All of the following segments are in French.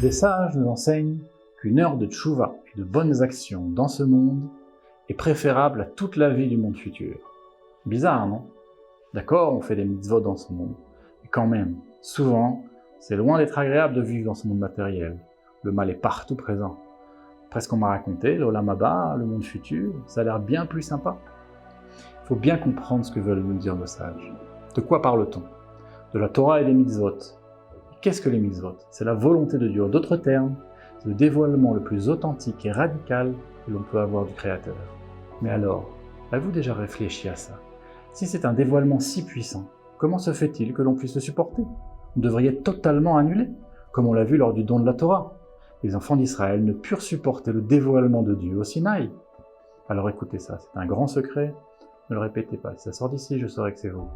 Les sages nous enseignent qu'une heure de tchouva et de bonnes actions dans ce monde est préférable à toute la vie du monde futur. Bizarre, non? D'accord, on fait des mitzvot dans ce monde, mais quand même, souvent, c'est loin d'être agréable de vivre dans ce monde matériel. Le mal est partout présent. Presque on m'a raconté, l'Olam Haba, le monde futur, ça a l'air bien plus sympa. Il faut bien comprendre ce que veulent nous dire nos sages. De quoi parle-t-on? De la Torah et des mitzvot. Qu'est-ce que les mitzvot? C'est la volonté de Dieu. En d'autres termes, c'est le dévoilement le plus authentique et radical que l'on peut avoir du Créateur. Mais alors, avez-vous déjà réfléchi à ça? Si c'est un dévoilement si puissant, comment se fait-il que l'on puisse le supporter? On devrait être totalement annulé, comme on l'a vu lors du don de la Torah. Les enfants d'Israël ne purent supporter le dévoilement de Dieu au Sinaï. Alors écoutez ça, c'est un grand secret, ne le répétez pas, si ça sort d'ici, je saurai que c'est vous.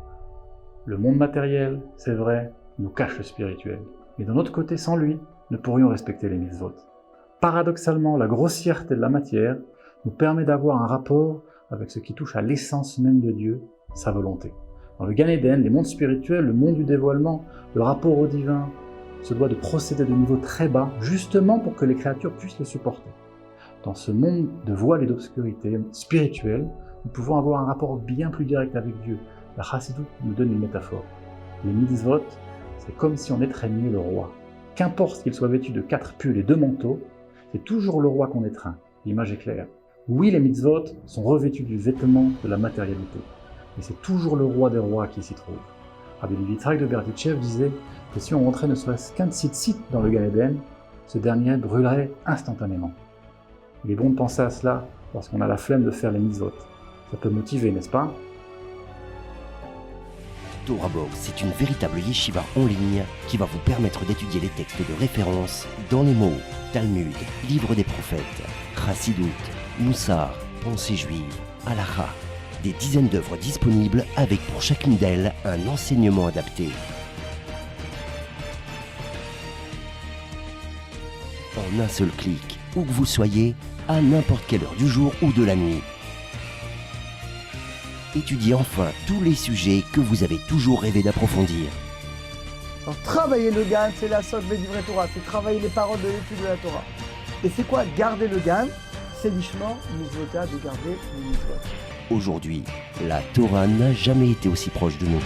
Le monde matériel, c'est vrai, nous cache le spirituel. Mais d'un autre côté, sans lui, nous pourrions respecter les mitzvot. Paradoxalement, la grossièreté de la matière nous permet d'avoir un rapport avec ce qui touche à l'essence même de Dieu, sa volonté. Dans le Gan Eden, les mondes spirituels, le monde du dévoilement, le rapport au divin, se doit de procéder de niveau très bas, justement pour que les créatures puissent le supporter. Dans ce monde de voile et d'obscurité spirituelle, nous pouvons avoir un rapport bien plus direct avec Dieu. La Chassidut nous donne une métaphore. Les mitzvot, c'est comme si on étreignait le roi. Qu'importe qu'il soit vêtu de 4 pulls et 2 manteaux, c'est toujours le roi qu'on étreint. L'image est claire. Oui, les mitzvot sont revêtus du vêtement de la matérialité, mais c'est toujours le roi des rois qui s'y trouve. Rabbi Levi Yitzhak de Berditchev disait que si on rentrait ne serait-ce qu'un tzitzit dans le Gan Eden, ce dernier brûlerait instantanément. Il est bon de penser à cela lorsqu'on a la flemme de faire les mitzvot. Ça peut motiver, n'est-ce pas? TorahBox, c'est une véritable yeshiva en ligne qui va vous permettre d'étudier les textes de référence dans les mots Talmud, Livre des prophètes, Chassidut, Moussar, Pensée juive, Halakha. Des dizaines d'œuvres disponibles avec pour chacune d'elles un enseignement adapté. En un seul clic, où que vous soyez, à n'importe quelle heure du jour ou de la nuit. Étudiez enfin tous les sujets que vous avez toujours rêvé d'approfondir. Alors, travailler le GAN, c'est la sotte Védivrei Torah, c'est travailler les paroles de l'étude de la Torah. Et c'est quoi garder le GAN? C'est l'ishma, mitzvota, de garder les mitzvot. Aujourd'hui, la Torah n'a jamais été aussi proche de nous.